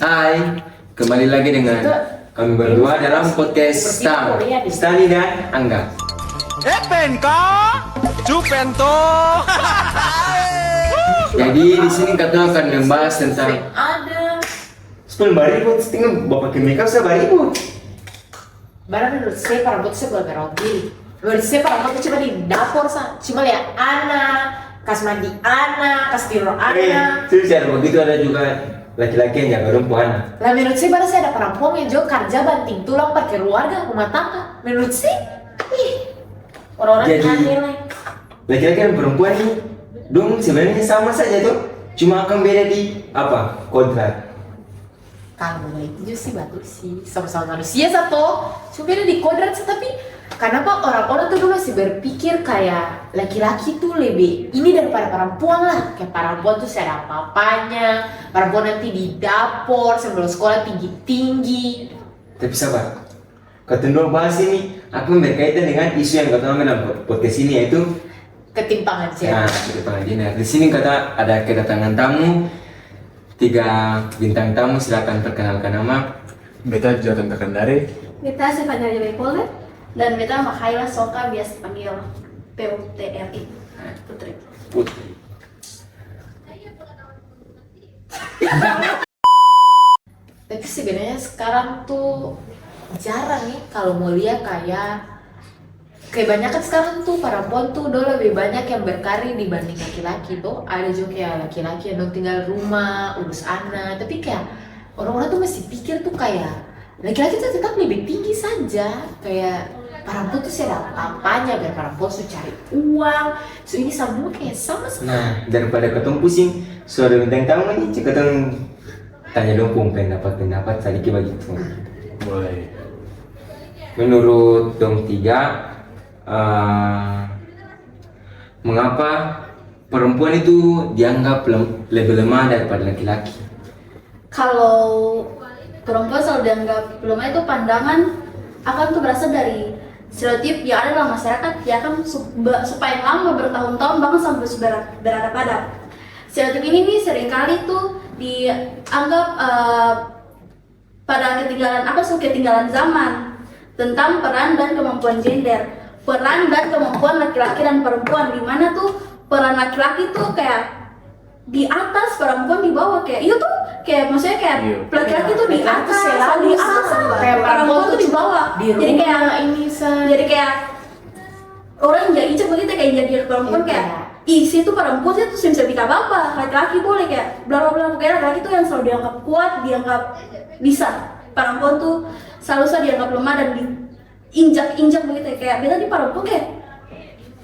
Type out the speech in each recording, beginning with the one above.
Hai, kembali lagi dengan kami berdua dalam podcast Stani dan Angga. Jadi di sini kita akan membahas tentang Ada 10.000 setengah bapak ke makeup 10.000. barang menurut saya para bot saya boleh roti. Menurut saya para bot coba di dapur cuma lihat anak, kas mandi anak, kas tidur anak. Terus ada begitu, ada juga laki-laki yang jaga perempuan. Lah menurut saya baru saya ada perempuan yang juga kerja banting tulang pakai keluarga rumah tangga. Menurut saya, orang-orang Jadi, aneh lah. Laki-laki dan perempuan ini dong sebenarnya sama saja tuh, cuma akan beda di apa? Kodrat. Kalau itu juga sih bagus sih, sama-sama manusia satu. Cuma beda di kodrat sih, tapi kenapa orang-orang tuh dulu masih berpikir kayak laki-laki tuh lebih ini daripada perempuan lah. Kayak perempuan tuh ada apa-apanya, perempuan nanti di dapur sebelum sekolah tinggi-tinggi. Tapi sabar, ketemu bahas ini aku berkaitan dengan isu yang kata dalam podcast ini, yaitu Ketimpangan sih. nah, ketimpangan gender. Di sini kata ada kedatangan tamu, 3 bintang tamu, silakan perkenalkan nama. Beta Jonathan Takandare. Beta Stefania Jabaipolet dan beta Makhaila Soka biasa panggil PUTRI Putri. Putri. Tapi sebenarnya sekarang tuh jarang nih kalau mau lihat kayak kebanyakan sekarang tuh perempuan tuh udah lebih banyak yang berkarir dibanding laki-laki tuh. Ada juga kayak laki-laki yang dong tinggal rumah, urus anak, tapi kayak orang-orang tuh masih pikir tuh kayak laki-laki tuh tetap lebih tinggi saja. Kayak perempuan tuh ada apa-apanya, biar perempuan tuh cari uang, so ini semua kayak sama-sama. Nah, daripada ketemu pusing, suara bintang tamu ini ketemu tanya dong pendapat sedikit begitu. Boleh. Menurut dong 3, mengapa perempuan itu dianggap lebih lemah daripada laki-laki? Kalau perempuan selalu dianggap lemah itu pandangan akan tuh berasal dari stereotip yang ada dalam masyarakat ya kan supaya lama bertahun-tahun bahkan sampai beradab-adab. Stereotip ini nih seringkali tuh dianggap pada ketinggalan zaman tentang peran dan kemampuan gender. Peran dan kemampuan laki-laki dan perempuan, di mana tuh peran laki-laki tuh kayak di atas, perempuan di bawah. Kayak itu tuh kayak maksudnya kayak laki-laki tuh di atas selalu kayak perempuan tuh di bawah. Jadi kayak ini jadi kayak orang yang jadi begitu kayak jadi perempuan kayak isi tuh perempuan sih tuh bisa bikin apa, laki-laki boleh kayak bla bla bla. Kayak laki-laki tuh yang selalu dianggap kuat, dianggap bisa. Perempuan tuh selalu dianggap lemah dan injak begitu ya. Kayak beta di perempuan kayak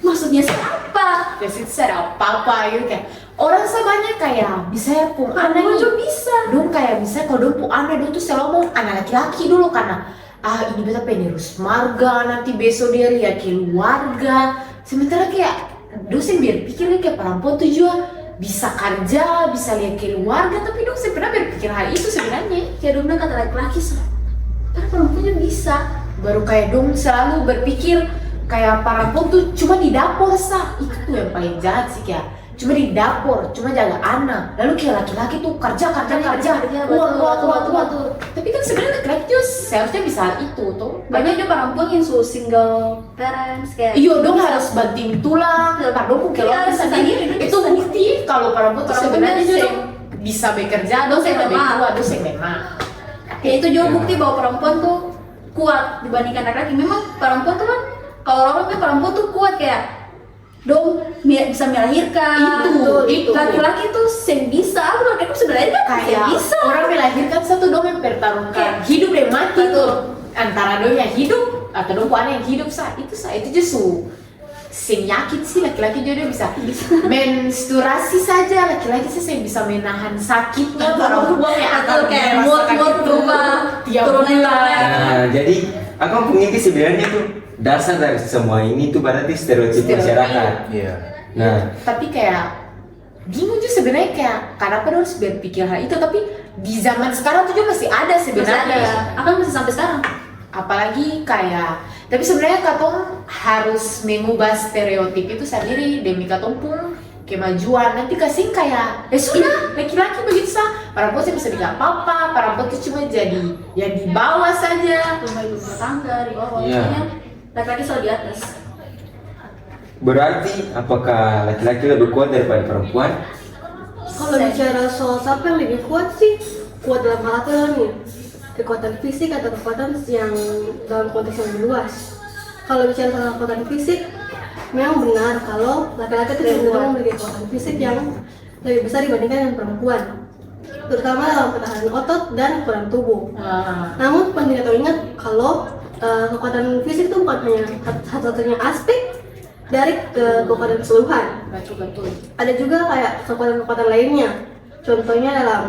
maksudnya siapa? Ya sih ada apa-apa gitu kayak orang sebanyak kayak bisa ya pun anak nih juga bisa. dong kayak bisa kalau dong pun anak dong tuh selalu mau anak laki-laki dulu karena ini beta penerus marga, nanti besok dia lihat keluarga. Sementara kayak dosen biar pikirnya kayak perempuan tuh juga bisa kerja, bisa lihat keluarga, tapi dong sebenarnya berpikir hal itu sebenarnya. Kayak dong bilang kata laki-laki karena perempuannya bisa. Baru kayak dong selalu berpikir kayak perempuan tuh cuma di dapur itu tuh yang paling jahat sih, kayak cuma di dapur, cuma jaga anak. Lalu kayak laki-laki tuh kerja uang. Tapi kan sebenarnya laki-laki tuh seharusnya bisa hal itu tuh. Banyak juga perempuan yang single parents kayak Iya dong harus banting tulang, pardon pun keluarga Iya, sendiri. Itu bukti kalau perempuan tuh sebenarnya sih juga bisa bekerja, dosen lebih tua, dosen memang. kayak itu juga bukti bahwa perempuan tuh kuat dibandingkan laki-laki. Memang perempuan tuh kan kalau orang kan perempuan tuh kuat kayak dong bisa melahirkan. Itu. Laki-laki tuh bisa, laki-laki tuh sebenarnya kan Kayak bisa. orang melahirkan satu dong yang mempertaruhkan hidup dan mati tuh antara dong yang hidup atau dong anak yang hidup itu justru senyakit sih. Laki-laki juga bisa menstruasi saja, laki-laki sih bisa menahan sakitnya perempuan yang Atau kayak mood berubah, tiap bulan. Nah, jadi aku mengikuti sebenarnya tuh dasar dari semua ini tuh berarti stereotip masyarakat. Iya. Nah, Tapi kayak bingung juga sebenarnya kayak kenapa dong harus berpikir hal itu, tapi di zaman sekarang tuh juga masih ada sebenarnya. Akan masih sampai sekarang. Apalagi kayak tapi sebenarnya katong harus mengubah stereotip itu sendiri demi katong pun kemajuan. Nanti kasih kayak sudah laki-laki begitu sah, perempuan sih bisa tidak apa-apa, perempuan tuh cuma jadi ya di bawah saja. Rumah ibu rumah tangga di bawah, Iya. maksudnya laki-laki selalu di atas. Berarti apakah laki-laki lebih kuat daripada perempuan? Kalau bicara soal siapa yang lebih kuat sih, kuat dalam hal apa nih? Kekuatan fisik atau kekuatan yang dalam konteks yang lebih luas? Kalau bicara soal kekuatan fisik, memang benar kalau laki-laki itu cenderung memiliki kekuatan fisik yang lebih besar dibandingkan dengan perempuan, terutama dalam ketahanan otot dan ukuran tubuh. Namun penting untuk ingat kalau kekuatan fisik itu bukan hanya satu-satunya aspek dari kekuatan keseluruhan. Betul. Ada juga kayak kekuatan-kekuatan lainnya. Contohnya dalam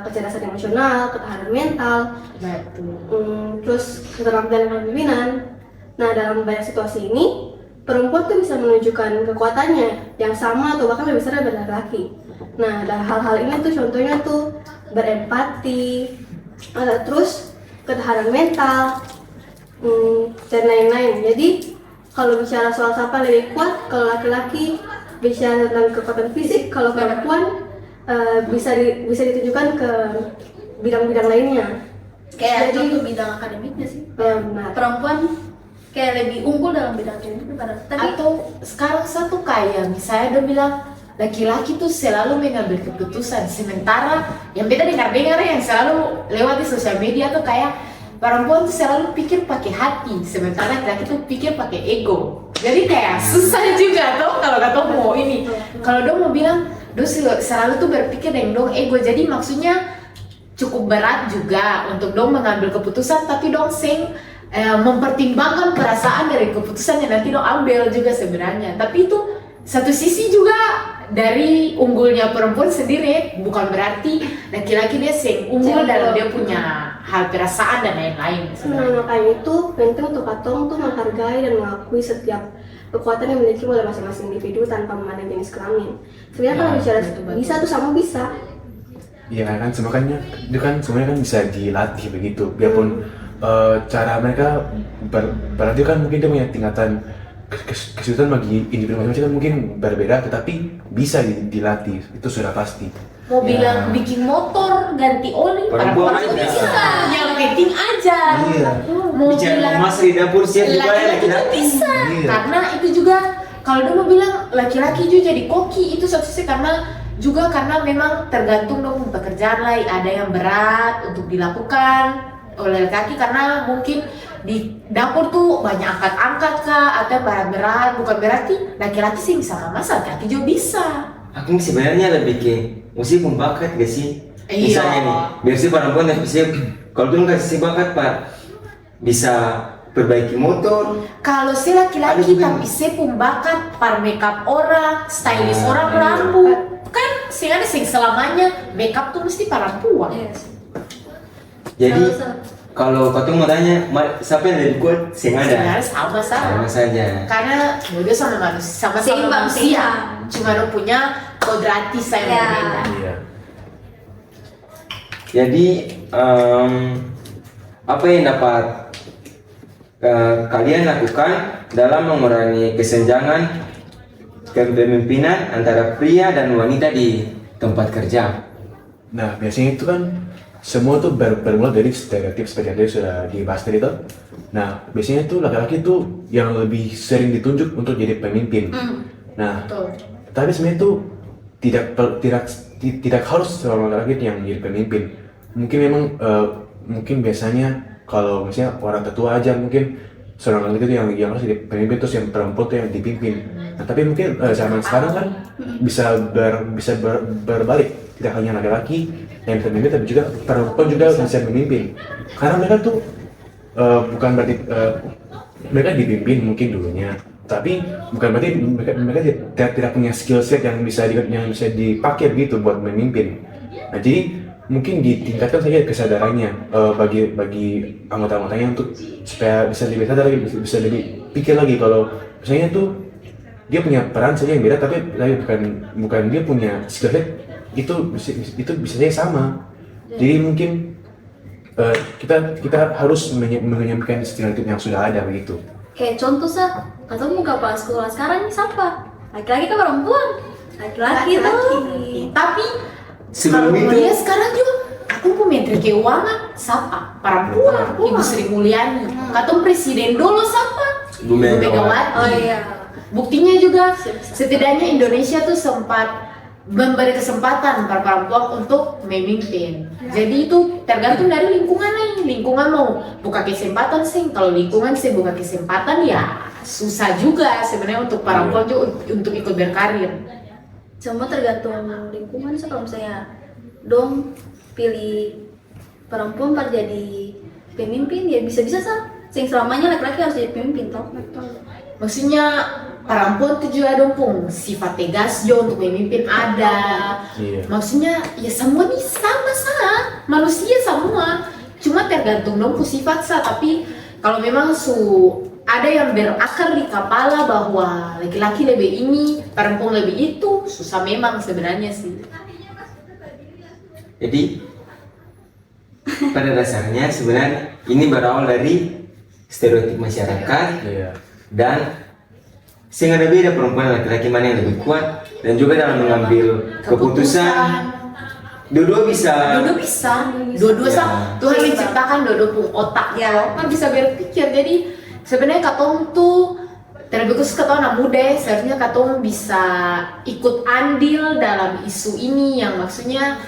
kecerdasan emosional, ketahanan mental, Betul. terus keterampilan kepemimpinan. Nah, dalam banyak situasi ini, perempuan tuh bisa menunjukkan kekuatannya yang sama atau bahkan lebih besar daripada laki-laki. Nah, dalam hal-hal ini tuh contohnya tuh berempati, terus ketahanan mental, dan lain-lain. Jadi kalau bicara soal siapa lebih kuat, kalau laki-laki bicara tentang kekuatan fisik, kalau perempuan bisa ditunjukkan ke bidang-bidang lainnya. Kayak Jadi- contoh bidang akademiknya sih. Benar. Perempuan kayak lebih unggul dalam bidang akademik daripada tapi Atau sekarang satu kayak misalnya dia bilang laki-laki tuh selalu mengambil keputusan, sementara yang beda dengar-dengar yang selalu lewat di sosial media tuh kayak perempuan tuh selalu pikir pakai hati, sementara laki-laki tuh pikir pakai ego. Jadi kayak susah juga tuh kalau kata mau ini. Kalau dong mau bilang, dong selalu tuh berpikir dengan dong ego. Jadi maksudnya cukup berat juga untuk dong mengambil keputusan, tapi dong mempertimbangkan perasaan dari keputusan yang nanti dong ambil juga sebenarnya. Tapi itu satu sisi juga dari unggulnya perempuan sendiri, bukan berarti laki-laki dia unggul dalam dia punya hal perasaan dan lain-lain. Nah, makanya itu penting untuk katong tuh menghargai dan mengakui setiap kekuatan yang dimiliki oleh masing-masing individu tanpa memandang jenis kelamin. Sebenarnya kalau bicara bisa tuh sama bisa. Iya kan, semuanya itu kan semuanya kan bisa dilatih begitu. Biarpun cara mereka berarti kan mungkin dia punya tingkatan kesulitan bagi individu masing-masing kan mungkin berbeda, tetapi bisa dilatih, itu sudah pasti. Mau bilang bikin motor ganti oli, Perempuan perempuan tuh aja. bisa. Yang penting aja. Iya. Mau Bicara bilang memasak di dapur siap juga ya laki-laki tuh laki-laki. bisa. Iya. Karena itu juga kalau dia mau bilang laki-laki juga jadi koki itu satu sisi karena memang tergantung dong pekerjaan lah, ada yang berat untuk dilakukan oleh laki-laki karena mungkin di dapur tuh banyak angkat-angkat kah atau berat-berat, bukan berarti laki-laki sih bisa memasak, laki juga bisa. Aku sebenarnya lebih ke musik bakat gak sih? Iya. Misalnya nih, biasanya perempuan yang bisa, kalau dulu kasih bakat pak, bisa perbaiki motor. Kalau si Ada laki-laki juga. tapi si bakat par makeup orang, stylist Ah, orang iya. rambut, kan sih ada sih selamanya makeup tuh mesti perempuan. Jadi Sama-sama. kalau kau tuh mau tanya, siapa yang lebih kuat? Sing ada. Sebenarnya sama Sama saja. karena dia sama manusia, sama-sama Seimbang, manusia, seimbang. cuma dia punya kodrati saya Ya. berbeda. Iya. Jadi apa yang dapat kalian lakukan dalam mengurangi kesenjangan kepemimpinan antara pria dan wanita di tempat kerja? Nah, biasanya itu kan semua tuh bermula dari stereotip seperti yang tadi sudah dibahas tadi tuh. Nah, biasanya tuh laki-laki tuh yang lebih sering ditunjuk untuk jadi pemimpin. Nah, Betul. tapi sebenarnya tuh tidak harus seorang laki-laki yang jadi pemimpin. Mungkin memang mungkin biasanya kalau misalnya orang tetua aja mungkin seorang laki-laki itu yang harus jadi pemimpin, terus yang perempuan tuh yang dipimpin. Nah, tapi mungkin zaman sekarang kan bisa berbalik. Tidak hanya laki-laki yang bisa memimpin, tapi juga perempuan juga bisa memimpin. Karena mereka tuh bukan berarti mereka dipimpin mungkin dulunya, tapi bukan berarti mereka tidak punya skill set yang bisa dipakai gitu buat memimpin. Nah, jadi mungkin ditingkatkan saja kesadarannya bagi anggota-anggotanya untuk supaya bisa lebih sadar lagi, bisa lebih pikir lagi kalau misalnya tuh dia punya peran saja yang beda, tapi bukan dia punya skill set itu bisa saja sama. Jadi mungkin kita harus menyampaikan stereotip yang sudah ada begitu. Kayak contoh atau muka kepala sekolah sekarang ini siapa? Laki-laki ke perempuan? Laki-laki tuh. Tapi sebelum Kalau itu dia sekarang juga, aku pun Menteri Keuangan, siapa? Perempuan, Ibu Sri Mulyani. Katong Presiden dulu siapa? Bu Megawati. Oh iya. Buktinya juga, setidaknya Indonesia tuh sempat memberi kesempatan para perempuan untuk memimpin. Jadi itu tergantung dari lingkungan lain. Lingkungan mau buka kesempatan sih. Kalau lingkungan sih buka kesempatan ya susah juga sebenarnya untuk perempuan juga untuk ikut berkarir. Semua tergantung lingkungan sih. Kalau misalnya dong pilih perempuan pada jadi pemimpin ya bisa-bisa sah. Sing selamanya laki-laki harus jadi pemimpin toh. Maksudnya perempuan tuh juga dong pung sifat tegas jo untuk memimpin ada. Iya. Maksudnya ya semua nih sama manusia semua. Cuma tergantung dong pung sifat sah. Tapi kalau memang ada yang berakar di kepala bahwa laki-laki lebih ini, perempuan lebih itu, susah memang sebenarnya sih. Jadi pada dasarnya sebenarnya ini berawal dari stereotip masyarakat Iya. dan sehingga ada beda perempuan dan laki-laki mana yang lebih kuat, dan juga dalam mengambil keputusan dua-dua bisa. Dua-dua Ya. sama Tuhan menciptakan dua-dua pun otak Ya. kan bisa berpikir. Jadi sebenarnya katong tuh terlebih khusus katong anak muda, seharusnya katong bisa ikut andil dalam isu ini yang maksudnya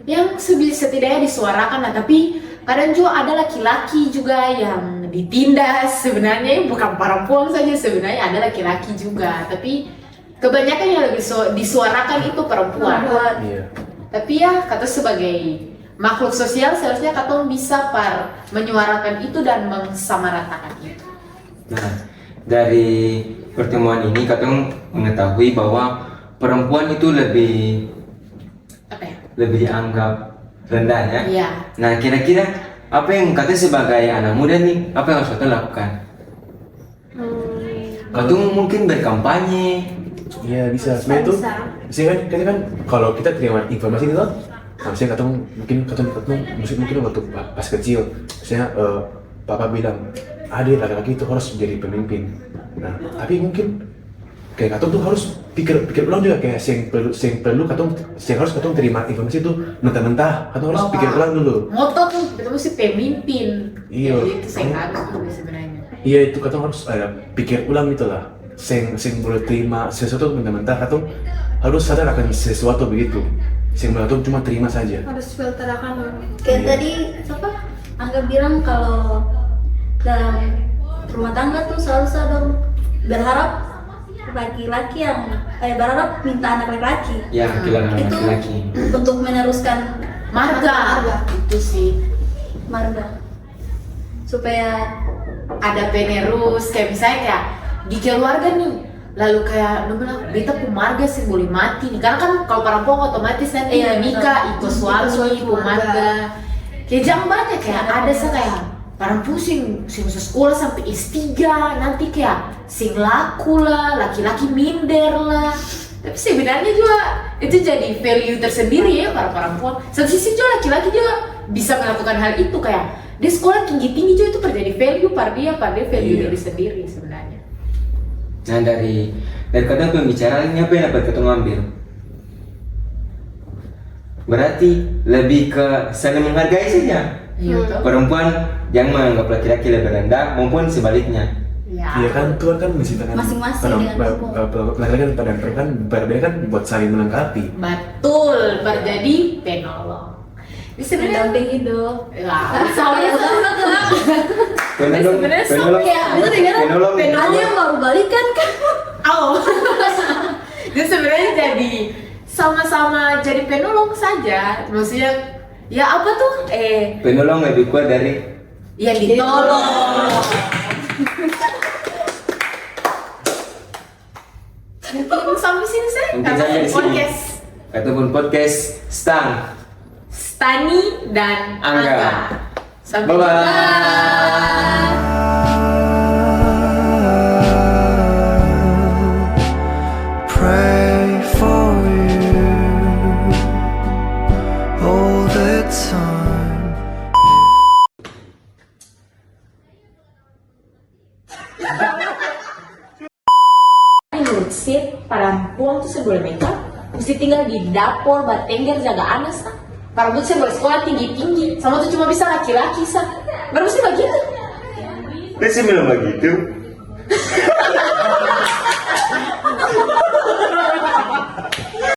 yang setidaknya disuarakan. Nah, tapi kadang juga ada laki-laki juga yang ditindas sebenarnya, bukan perempuan saja sebenarnya, ada laki-laki juga, tapi kebanyakan yang lebih disuarakan itu perempuan. Iya. Tapi ya kata sebagai makhluk sosial seharusnya katong bisa menyuarakan itu dan mensamaratakan itu. Nah, dari pertemuan ini katong mengetahui bahwa perempuan itu Apa ya? lebih dianggap rendah ya. Iya. Nah, kira-kira apa yang katanya sebagai anak muda nih, apa yang harus katong lakukan? Katong mungkin berkampanye. Iya bisa. Sebenarnya itu, misalnya kan kalau kita terima informasi itu, misalnya katong mungkin waktu pas kecil, misalnya papa bilang, adik laki-laki itu harus menjadi pemimpin. Nah, tapi mungkin kayak katong tuh harus pikir ulang juga, kayak yang harus katong terima informasi itu mentah-mentah, katong harus pikir ulang dulu. Moto tuh kita mesti pemimpin. Iya. Jadi itu saya harus juga sebenarnya. Iya itu katong harus pikir ulang gitu lah. Sing boleh terima sesuatu mentah-mentah, katong harus sadar akan sesuatu begitu. Sing boleh katong cuma terima saja. Harus filter akan. Kayak Iya. tadi siapa? Angga bilang kalau dalam rumah tangga tuh selalu dong berharap laki-laki yang berharap minta anak laki-laki Ya, kehilangan itu laki-laki. untuk meneruskan Marga itu sih marga supaya ada penerus, kayak misalnya kayak di keluarga nih, lalu kayak lu bilang beta pun marga sih boleh mati nih, karena kan kalau perempuan otomatis nanti Iya, menikah ikut suami ikut marga. Kayak jangan banyak kayak ada sih kayak perempuan sing sekolah sampai S3 nanti kayak sing laku lah, laki-laki minder lah. Tapi sebenarnya juga itu jadi value tersendiri ya para perempuan. Satu sisi juga laki-laki juga bisa melakukan hal itu, kayak dia sekolah tinggi-tinggi juga itu terjadi value dia value Iya. diri sendiri sebenarnya. Nah, dari kata pembicaraan ini apa yang dapat kita ambil? Berarti lebih ke saling menghargai saja. Iya toh? Perempuan jangan menganggap laki-laki lebih rendah maupun sebaliknya. Ya. Iya kan Tuhan kan menciptakan Masing-masing dengan hukum. laki-laki dan perempuan berbeda kan buat saling melengkapi. Betul, berjadi penolong. Ini sebenarnya mendamping hidup sama sebenarnya sama ya. Penolong. ada yang baru balikan kan Oh. Dia sebenarnya jadi sama-sama jadi penolong saja. Maksudnya ya apa tuh? Penolong lebih kuat dari Yang ditolong. Mungkin sampai sini saya. Mungkin sampai di sini. Podcast ataupun podcast Stang. Stani dan Angga. Angga. Sampai Bye-bye. jumpa. Pray for you all the time. Menurut saya perempuan tuh sebelum nikah mesti tinggal di dapur, batengger, jaga anak sah. Para butsi boleh sekolah tinggi-tinggi, sama tuh cuma bisa laki-laki sah. Baru mesti begitu. Dia sih bilang begitu.